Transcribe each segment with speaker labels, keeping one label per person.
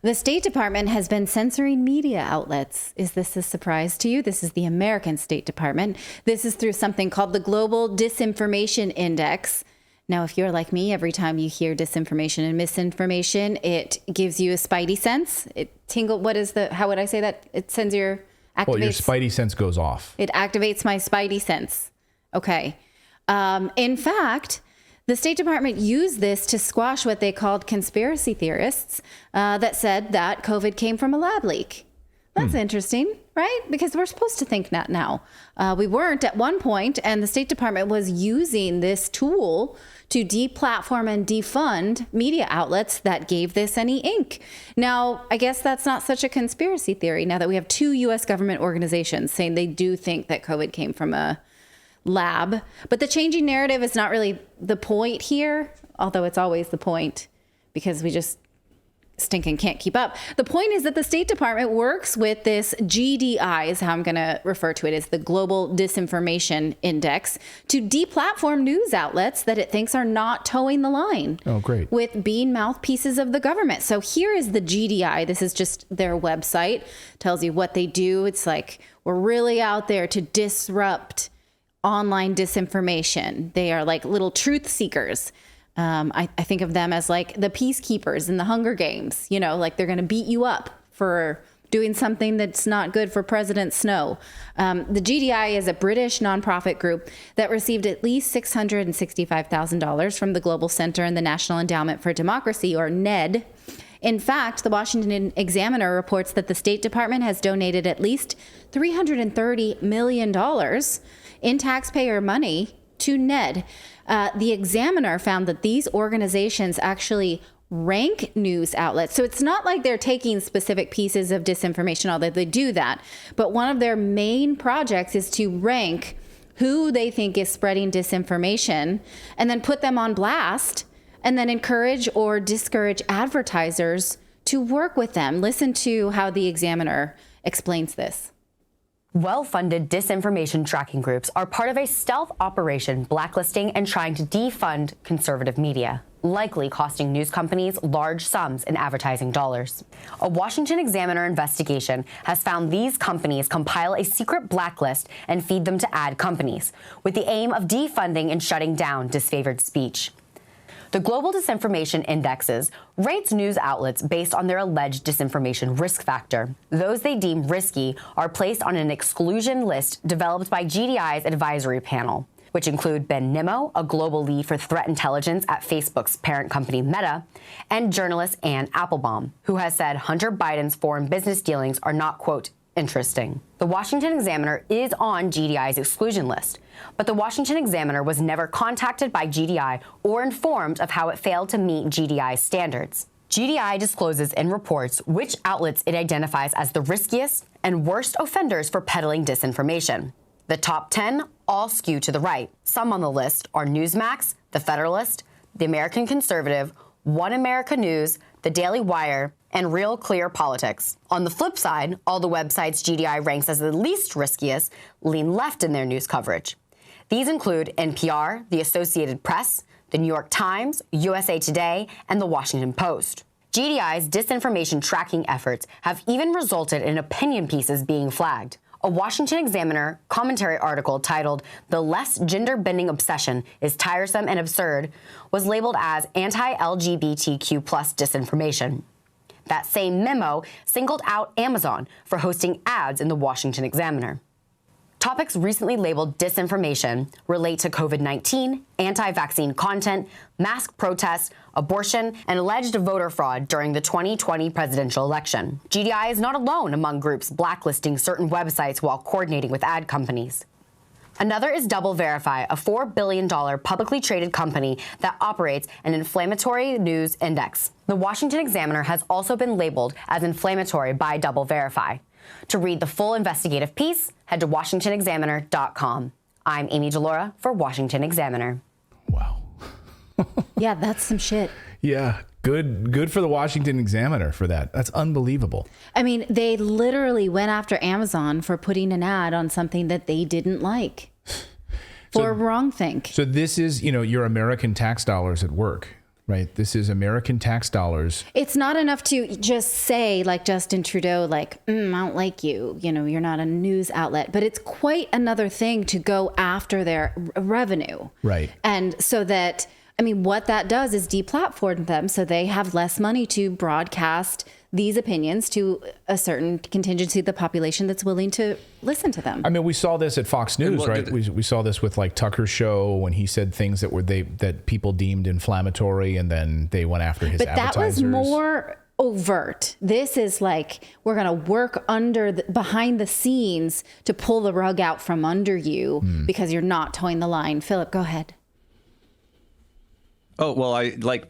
Speaker 1: The State Department has been censoring media outlets. Is this a surprise to you? This is the American State Department. This is through something called the Global Disinformation Index. Now, if you're like me, every time you hear disinformation and misinformation, it gives you a spidey sense. How would I say that? It sends your, activates.
Speaker 2: Well, your spidey sense goes off.
Speaker 1: It activates my spidey sense. Okay. In fact, the State Department used this to squash what they called conspiracy theorists that said that COVID came from a lab leak. That's interesting, right? Because we're supposed to think that now. We weren't at one point, and the State Department was using this tool to deplatform and defund media outlets that gave this any ink. Now, I guess that's not such a conspiracy theory now that we have two U.S. government organizations saying they do think that COVID came from a lab. But the changing narrative is not really the point here, although it's always the point because we just stinking can't keep up. The point is that the State Department works with this GDI, is how I'm going to refer to it, as the Global Disinformation Index, to deplatform news outlets that it thinks are not towing the line.
Speaker 2: Oh, great.
Speaker 1: With being mouthpieces of the government. So here is the GDI. This is just their website. Tells you what they do. It's like, we're really out there to disrupt online disinformation. They are like little truth seekers. I think of them as like the peacekeepers in the Hunger Games, like they're going to beat you up for doing something that's not good for President Snow. The GDI is a British nonprofit group that received at least $665,000 from the Global Center and the National Endowment for Democracy, or NED. In fact, the Washington Examiner reports that the State Department has donated at least $330 million in taxpayer money to NED. The Examiner found that these organizations actually rank news outlets. So it's not like they're taking specific pieces of disinformation, although they do that. But one of their main projects is to rank who they think is spreading disinformation and then put them on blast and then encourage or discourage advertisers to work with them. Listen to how the Examiner explains this.
Speaker 3: Well-funded disinformation tracking groups are part of a stealth operation blacklisting and trying to defund conservative media, likely costing news companies large sums in advertising dollars. A Washington Examiner investigation has found these companies compile a secret blacklist and feed them to ad companies, with the aim of defunding and shutting down disfavored speech. The Global Disinformation Indexes rates news outlets based on their alleged disinformation risk factor. Those they deem risky are placed on an exclusion list developed by GDI's advisory panel, which include Ben Nimmo, a global lead for threat intelligence at Facebook's parent company Meta, and journalist Anne Applebaum, who has said Hunter Biden's foreign business dealings are not, quote, interesting. The Washington Examiner is on GDI's exclusion list, but the Washington Examiner was never contacted by GDI or informed of how it failed to meet GDI's standards. GDI discloses in reports which outlets it identifies as the riskiest and worst offenders for peddling disinformation. The top 10 all skew to the right. Some on the list are Newsmax, The Federalist, The American Conservative, One America News, The Daily Wire, and Real Clear Politics. On the flip side, all the websites GDI ranks as the least riskiest lean left in their news coverage. These include NPR, The Associated Press, The New York Times, USA Today, and The Washington Post. GDI's disinformation tracking efforts have even resulted in opinion pieces being flagged. A Washington Examiner commentary article titled "The Less Gender-Bending Obsession is Tiresome and Absurd" was labeled as anti-LGBTQ+ disinformation. That same memo singled out Amazon for hosting ads in the Washington Examiner. Topics recently labeled disinformation relate to COVID-19, anti-vaccine content, mask protests, abortion, and alleged voter fraud during the 2020 presidential election. GDI is not alone among groups blacklisting certain websites while coordinating with ad companies. Another is DoubleVerify, a $4 billion publicly traded company that operates an inflammatory news index. The Washington Examiner has also been labeled as inflammatory by DoubleVerify. To read the full investigative piece, head to WashingtonExaminer.com. I'm Amy DeLaura for Washington Examiner.
Speaker 2: Wow.
Speaker 1: Yeah, that's some shit.
Speaker 2: Yeah, good for the Washington Examiner for that. That's unbelievable.
Speaker 1: I mean, they literally went after Amazon for putting an ad on something that they didn't like for wrongthink.
Speaker 2: So this is, your American tax dollars at work. right? This is American tax dollars.
Speaker 1: It's not enough to just say, like Justin Trudeau, like, I don't like you. You know, you're not a news outlet. But it's quite another thing to go after their revenue.
Speaker 2: Right.
Speaker 1: And so that, I mean, what that does is deplatform them so they have less money to broadcast these opinions to a certain contingency of the population that's willing to listen to them.
Speaker 2: I mean, we saw this at Fox News, right? We saw this with like Tucker's show when he said things that that people deemed inflammatory, and then they went after his advertisers.
Speaker 1: That was more overt. This is like, we're going to work behind the scenes to pull the rug out from under you because you're not towing the line. Philip, go ahead.
Speaker 4: Oh, well,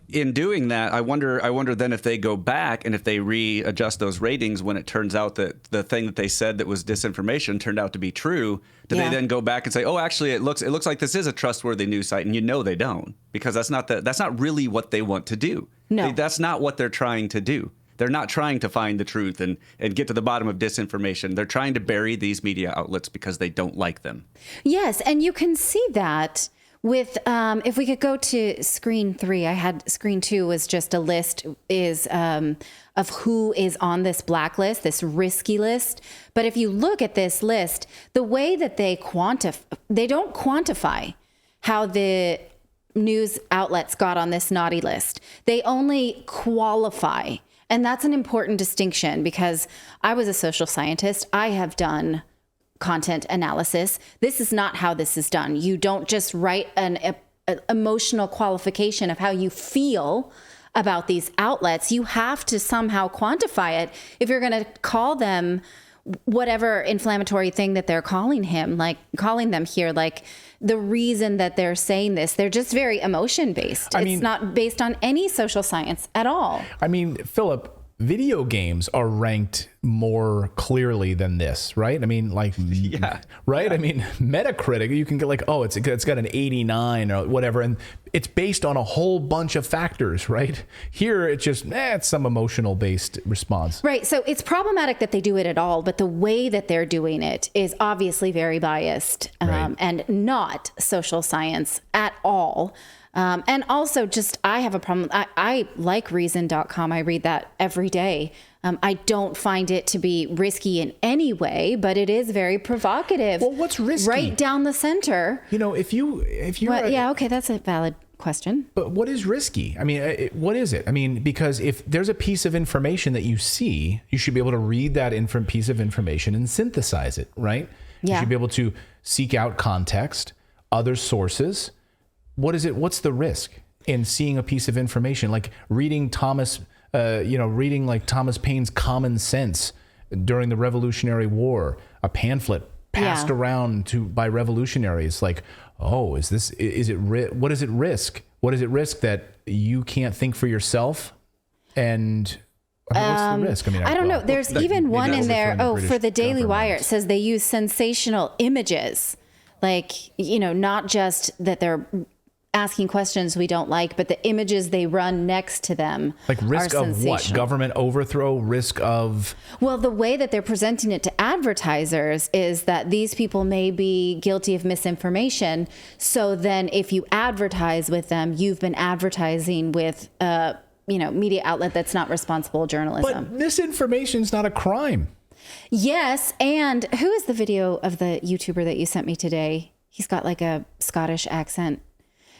Speaker 4: in doing that, I wonder then if they go back and if they readjust those ratings when it turns out that the thing that they said that was disinformation turned out to be true, do they then go back and say, oh, actually, it looks like this is a trustworthy news site, and they don't, because that's not really what they want to do.
Speaker 1: No.
Speaker 4: That's not what they're trying to do. They're not trying to find the truth and get to the bottom of disinformation. They're trying to bury these media outlets because they don't like them.
Speaker 1: Yes, and you can see that with, if we could go to screen 3, I had screen 2 was just a list of who is on this blacklist, this risky list. But if you look at this list, the way that they don't quantify how the news outlets got on this naughty list. They only qualify. And that's an important distinction because I was a social scientist. I have done content analysis. This is not how this is done. You don't just write an emotional qualification of how you feel about these outlets. You have to somehow quantify it if you're going to call them whatever inflammatory thing that they're calling them here, like the reason that they're saying this. They're just very emotion based. It's not based on any social science at all. I mean,
Speaker 2: Philip, video games are ranked more clearly than this, right? I mean, like,
Speaker 4: yeah,
Speaker 2: right?
Speaker 4: Yeah.
Speaker 2: I mean, Metacritic, you can get like, oh, it's got an 89 or whatever, and it's based on a whole bunch of factors, right? Here, it's just, it's some emotional based response.
Speaker 1: Right. So it's problematic that they do it at all, but the way that they're doing it is obviously very biased and not social science at all. And also just, I have a problem. I like reason.com. I read that every day. I don't find it to be risky in any way, but it is very provocative.
Speaker 2: Well, what's risky?
Speaker 1: Right down the center.
Speaker 2: You know, if you,
Speaker 1: yeah, okay. That's a valid question.
Speaker 2: But what is risky? I mean, what is it? I mean, because if there's a piece of information that you see, you should be able to read that piece of information and synthesize it, right?
Speaker 1: Yeah.
Speaker 2: You should be able to seek out context, other sources. What is it? What's the risk in seeing a piece of information, like reading Thomas Paine's Common Sense during the Revolutionary War, a pamphlet passed around by revolutionaries? Like, oh, what does it risk? What does it risk that you can't think for yourself? And what's the risk? I mean,
Speaker 1: I don't know. There's even one in there. For the Daily Wire, it says they use sensational images, like, not just that they're asking questions we don't like, but the images they run next to them.
Speaker 2: Like risk of what? Government overthrow? Risk of?
Speaker 1: Well, the way that they're presenting it to advertisers is that these people may be guilty of misinformation. So then if you advertise with them, you've been advertising with media outlet that's not responsible journalism.
Speaker 2: But misinformation is not a crime.
Speaker 1: Yes. And who is the video of the YouTuber that you sent me today? He's got like a Scottish accent.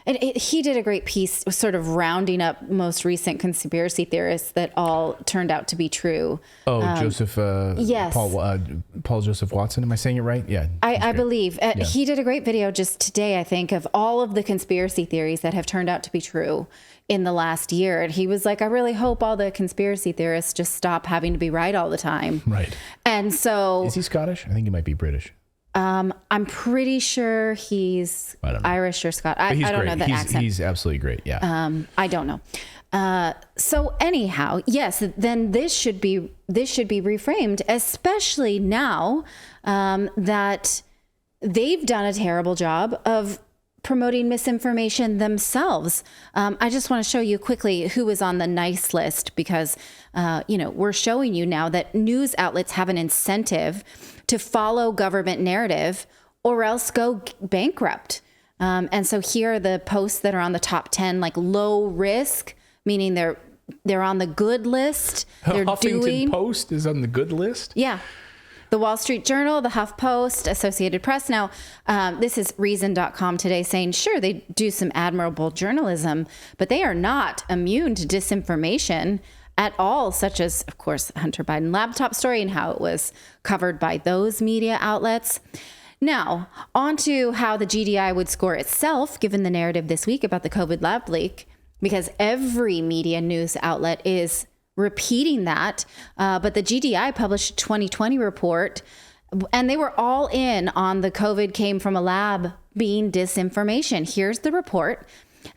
Speaker 1: And he did a great piece sort of rounding up most recent conspiracy theorists that all turned out to be true.
Speaker 2: Oh, Joseph,
Speaker 1: yes.
Speaker 2: Paul Joseph Watson. Am I saying it right? Yeah.
Speaker 1: I believe. He did a great video just today, I think, of all of the conspiracy theories that have turned out to be true in the last year. And he was like, I really hope all the conspiracy theorists just stop having to be right all the time.
Speaker 2: Right.
Speaker 1: And so...
Speaker 2: Is he Scottish? I think he might be British.
Speaker 1: I'm pretty sure he's Irish or Scottish. I don't know the accent.
Speaker 2: He's absolutely great. Yeah.
Speaker 1: I don't know. So anyhow, yes, then this should be reframed, especially now that they've done a terrible job of promoting misinformation themselves. I just want to show you quickly who is on the nice list because, we're showing you now that news outlets have an incentive to follow government narrative or else go bankrupt. And so here are the posts that are on the top 10, like low risk, meaning they're on the good list. They're
Speaker 2: Huffington Post is on the good list?
Speaker 1: Yeah. The Wall Street Journal, the HuffPost, Associated Press. Now, this is Reason.com today saying, sure, they do some admirable journalism, but they are not immune to disinformation at all, such as, of course, Hunter Biden laptop story and how it was covered by those media outlets. Now, on to how the GDI would score itself, given the narrative this week about the COVID lab leak, because every media news outlet is repeating that. But the GDI published a 2020 report, and they were all in on the COVID came from a lab being disinformation. Here's the report.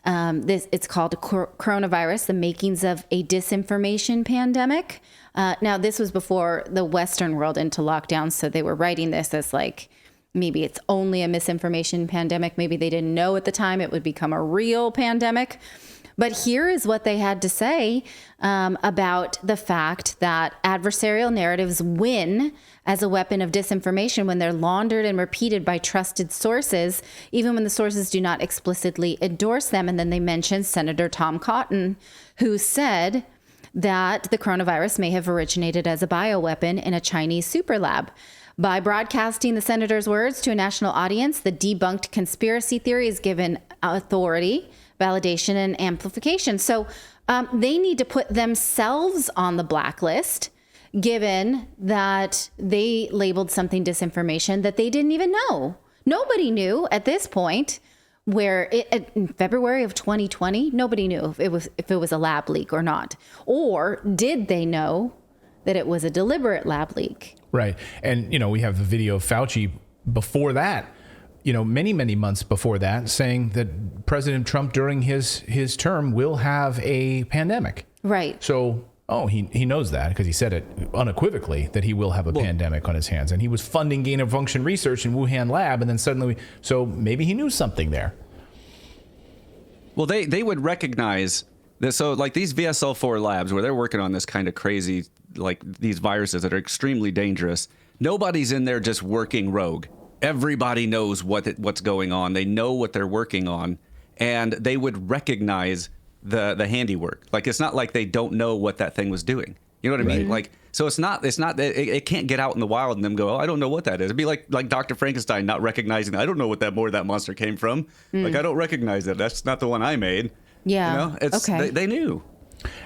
Speaker 1: It's called Coronavirus, the Makings of a Disinformation Pandemic. Now, this was before the Western world into lockdown, so they were writing this as like, maybe it's only a misinformation pandemic. Maybe they didn't know at the time it would become a real pandemic. But here is what they had to say about the fact that adversarial narratives win as a weapon of disinformation when they're laundered and repeated by trusted sources, even when the sources do not explicitly endorse them. And then they mentioned Senator Tom Cotton, who said that the coronavirus may have originated as a bioweapon in a Chinese super lab. By broadcasting the senator's words to a national audience, the debunked conspiracy theory is given authority, validation, and amplification. So they need to put themselves on the blacklist, given that they labeled something disinformation that they didn't even know. Nobody knew at this point, where in February of 2020, nobody knew if it was a lab leak or not. Or did they know that it was a deliberate lab leak?
Speaker 2: Right. And, we have the video of Fauci before that, many, many months before that, saying that President Trump during his term will have a pandemic.
Speaker 1: Right.
Speaker 2: So, he knows that because he said it unequivocally that he will have a pandemic on his hands. And he was funding gain of function research in Wuhan lab. And then suddenly, so maybe he knew something there.
Speaker 4: Well, they would recognize that. So like these VSL4 labs where they're working on this kind of crazy, like these viruses that are extremely dangerous. Nobody's in there just working rogue. Everybody knows what's going on. They know what they're working on, and they would recognize the handiwork. Like, it's not like they don't know what that thing was doing. You know what I mean? Like, so it's not it can't get out in the wild and them go, I don't know what that is. It'd be like Dr. Frankenstein not recognizing, I don't know what that monster came from. Like, I don't recognize it. That's not the one I made.
Speaker 1: Yeah.
Speaker 4: Okay. They knew.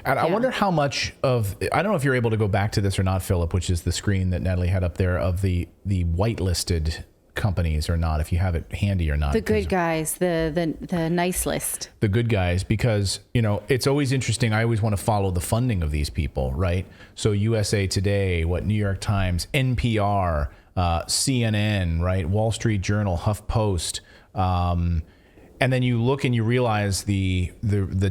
Speaker 2: And I wonder how much of, I don't know if you're able to go back to this or not, Philip, which is the screen that Natalie had up there of the whitelisted companies or not, if you have it handy or not.
Speaker 1: The good guys, the nice list. The
Speaker 2: good guys, because, it's always interesting. I always want to follow the funding of these people, right? So USA Today, New York Times, NPR, CNN, right? Wall Street Journal, HuffPost, and then you look and you realize the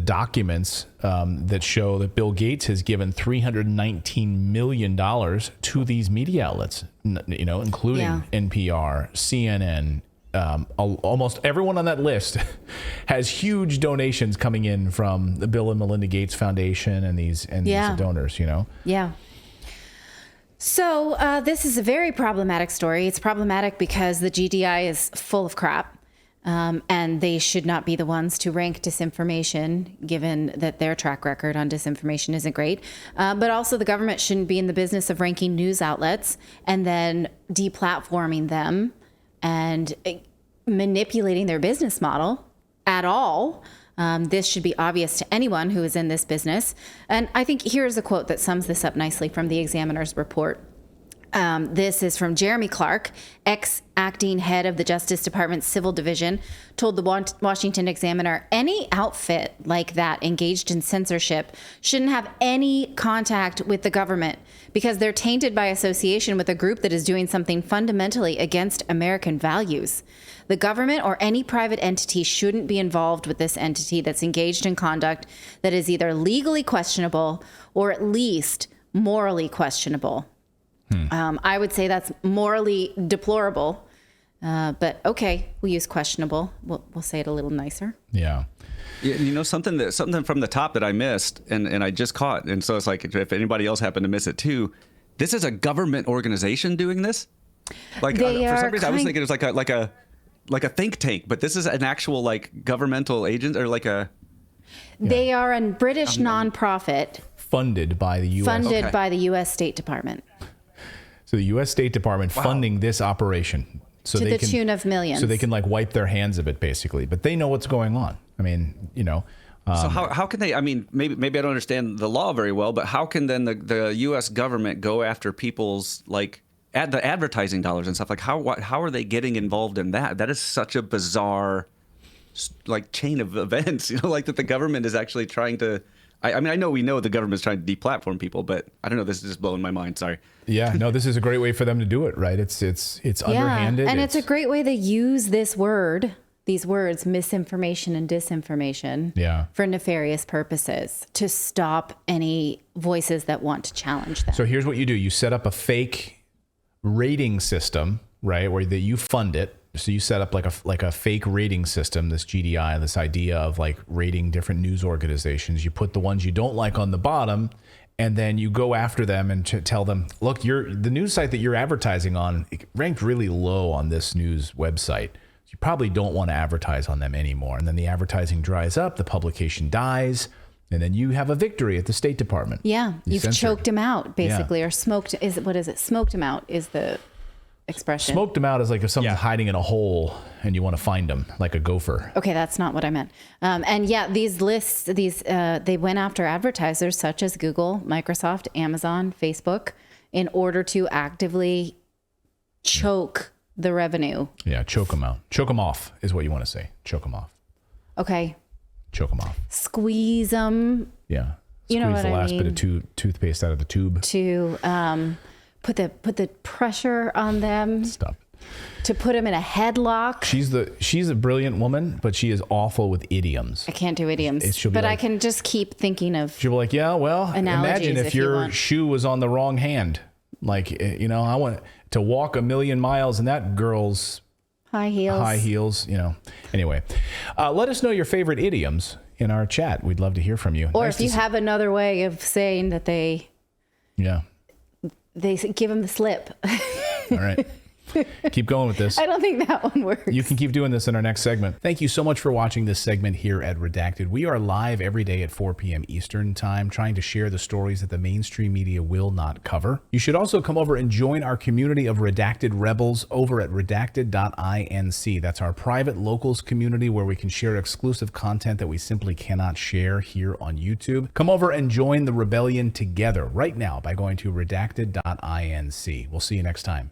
Speaker 2: documents that show that Bill Gates has given $319 million to these media outlets, including NPR, CNN. Almost everyone on that list has huge donations coming in from the Bill and Melinda Gates Foundation and these donors.
Speaker 1: Yeah. So this is a very problematic story. It's problematic because the GDI is full of crap. And they should not be the ones to rank disinformation, given that their track record on disinformation isn't great. But also the government shouldn't be in the business of ranking news outlets and then deplatforming them and manipulating their business model at all. This should be obvious to anyone who is in this business. And I think here's a quote that sums this up nicely from the Examiner's report. This is from Jeremy Clark, ex-acting head of the Justice Department's Civil Division, told the Washington Examiner, any outfit like that engaged in censorship shouldn't have any contact with the government because they're tainted by association with a group that is doing something fundamentally against American values. The government or any private entity shouldn't be involved with this entity that's engaged in conduct that is either legally questionable or at least morally questionable. I would say that's morally deplorable, but okay, we'll use questionable. We'll say it a little nicer.
Speaker 2: Yeah.
Speaker 4: Something from the top that I missed and I just caught, and so it's like if anybody else happened to miss it too. This is a government organization doing this. Like for some reason, I was thinking it was like a think tank, but this is an actual like governmental agent or like a.
Speaker 1: They are a British nonprofit
Speaker 2: funded by the U.S.
Speaker 1: funded by the U.S. State Department.
Speaker 2: So the U.S. State Department funding this operation. So
Speaker 1: to the tune of millions.
Speaker 2: So they can like wipe their hands of it, basically. But they know what's going on. I mean, you know.
Speaker 4: So how can they? I mean, maybe I don't understand the law very well, but how can then the U.S. government go after people's like the advertising dollars and stuff? Like how are they getting involved in that? That is such a bizarre like chain of events. You know, like that the government is actually trying to. I mean, we know the government's trying to deplatform people, but I don't know. This is just blowing my mind. Sorry.
Speaker 2: Yeah, no, this is a great way for them to do it, right? It's underhanded.
Speaker 1: And it's a great way to use these words, misinformation and disinformation, for nefarious purposes to stop any voices that want to challenge them.
Speaker 2: So here's what you do. You set up a fake rating system, right, where you fund it. So you set up like a fake rating system, this GDI, this idea of like rating different news organizations. You put the ones you don't like on the bottom, and then you go after them and tell them, look, the news site that you're advertising on ranked really low on this news website. You probably don't want to advertise on them anymore. And then the advertising dries up, the publication dies, and then you have a victory at the State Department.
Speaker 1: Yeah, you've choked him out, basically, or smoked. Smoked him out is the expression.
Speaker 2: Smoked them out is like if someone's hiding in a hole and you want to find them, like a gopher.
Speaker 1: Okay, that's not what I meant. And yeah, these lists, they went after advertisers such as Google, Microsoft, Amazon, Facebook, in order to actively choke the revenue.
Speaker 2: Yeah, choke them out. Choke them off is what you want to say. Choke them off.
Speaker 1: Okay.
Speaker 2: Choke them off.
Speaker 1: Squeeze them.
Speaker 2: Yeah.
Speaker 1: You know what
Speaker 2: Squeeze the last bit of toothpaste out of the tube.
Speaker 1: To put the pressure on them.
Speaker 2: Stop.
Speaker 1: To put them in a headlock.
Speaker 2: She's a brilliant woman, but she is awful with idioms.
Speaker 1: I can't do idioms, but I can just keep thinking of.
Speaker 2: She'll be like, yeah, well, imagine if your shoe was on the wrong hand. Like, you know, I want to walk 1,000,000 miles in that girl's
Speaker 1: high heels.
Speaker 2: You know. Anyway, let us know your favorite idioms in our chat. We'd love to hear from you.
Speaker 1: Or if you have another way of saying that they give them the slip.
Speaker 2: All right. Keep going with this.
Speaker 1: I don't think that one works.
Speaker 2: You can keep doing this in our next segment. Thank you so much for watching this segment here at Redacted. We are live every day at 4 p.m. Eastern time, trying to share the stories that the mainstream media will not cover. You should also come over and join our community of Redacted Rebels over at redacted.inc. That's our private locals community where we can share exclusive content that we simply cannot share here on YouTube. Come over and join the rebellion together right now by going to redacted.inc. We'll see you next time.